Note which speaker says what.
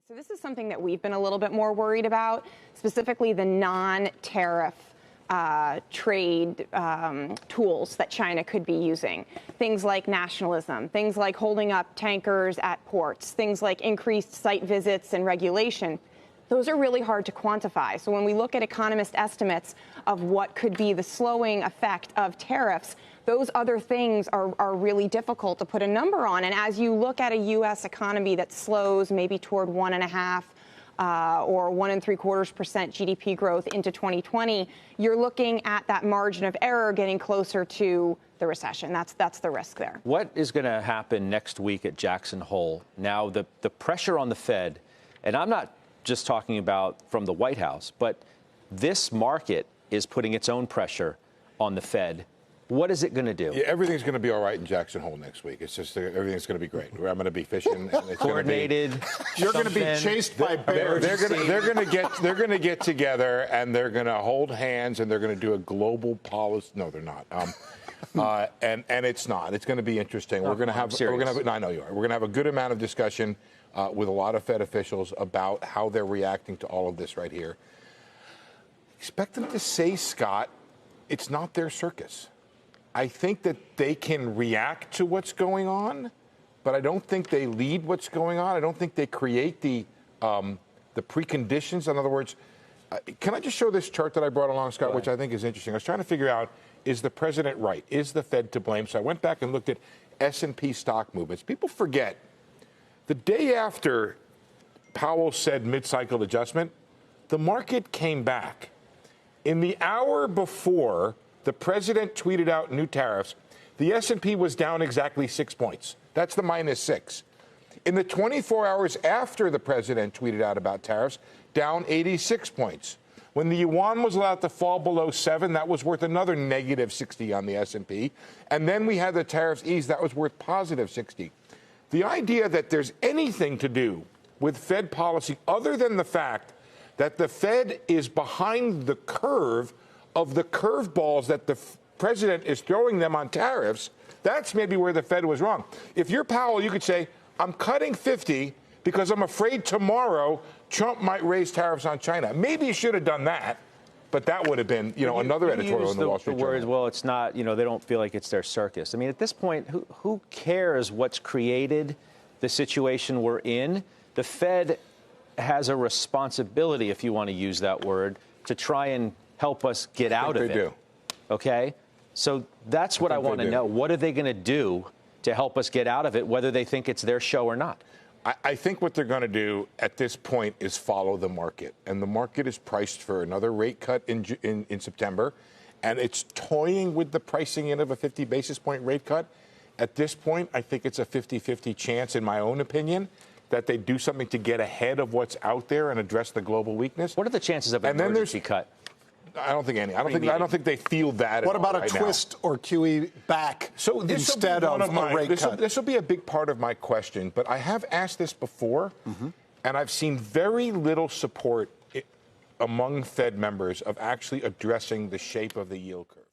Speaker 1: So this is something that we've been a little bit more worried about, specifically the non-tariff trade tools that China could be using. Things like nationalism, things like holding up tankers at ports, things like increased site visits and regulation. Those are really hard to quantify. So when we look at economist estimates of what could be the slowing effect of tariffs, those other things are really difficult to put a number on. And as you look at a U.S. economy that slows maybe toward 1.5% or 1.75% GDP growth into 2020, you're looking at that margin of error getting closer to the recession. That's the risk there.
Speaker 2: What is going to happen next week at Jackson Hole? Now, the pressure on the Fed, and I'm not just talking about from the White House, but this market is putting its own pressure on the Fed. What is it going to do?
Speaker 3: Yeah, everything's going to be all right in Jackson Hole next week. It's just everything's going to be great. I'm going to be fishing. And it's
Speaker 2: coordinated.
Speaker 4: You're going to be chased by bears.
Speaker 3: They're going to get together and they're going to hold hands and they're going to do a global policy. No, they're not. And it's not. It's going to be interesting. We're going to have. No, I know you are. We're going to have a good amount of discussion with a lot of Fed officials about how they're reacting to all of this right here. Expect them to say, Scott, it's not their circus. I think that they can react to what's going on, but I don't think they lead what's going on. I don't think they create the preconditions. In other words, can I just show this chart that I brought along, Scott, which I think is interesting? I was trying to figure out, is the president right? Is the Fed to blame? So I went back and looked at S&P stock movements. People forget, the day after Powell said mid-cycle adjustment, the market came back. In the hour before the president tweeted out new tariffs, the S&P was down exactly 6 points. That's the -6. In the 24 hours after the president tweeted out about tariffs, down 86 points. When the yuan was allowed to fall below 7, that was worth another -60 on the S&P. And then we had the tariffs ease. That was worth +60. The idea that there's anything to do with Fed policy other than the fact that the Fed is behind the curve of the curveballs that the president is throwing them on tariffs, that's maybe where the Fed was wrong. If you're Powell, you could say, I'm cutting 50 because I'm afraid tomorrow Trump might raise tariffs on China. Maybe you should have done that, but that would have been, another editorial in the Wall Street Journal.
Speaker 2: Words, well, it's not, they don't feel like it's their circus. I mean, at this point, who cares what's created the situation we're in? The Fed has a responsibility, if you want to use that word, to try and help us get out of it.
Speaker 3: They do.
Speaker 2: Okay? So that's what I want to know. What are they going to do to help us get out of it, whether they think it's their show or not?
Speaker 3: I think what they're going to do at this point is follow the market. And the market is priced for another rate cut in September. And it's toying with the pricing in of a 50 basis point rate cut. At this point, I think it's a 50-50 chance, in my own opinion, that they do something to get ahead of what's out there and address the global weakness.
Speaker 2: What are the chances of an emergency cut?
Speaker 3: I don't think any. I don't think they feel that.
Speaker 4: What about a twist or QE back instead of a rate cut?
Speaker 3: This will be a big part of my question, but I have asked this before, and I've seen very little support among Fed members of actually addressing the shape of the yield curve.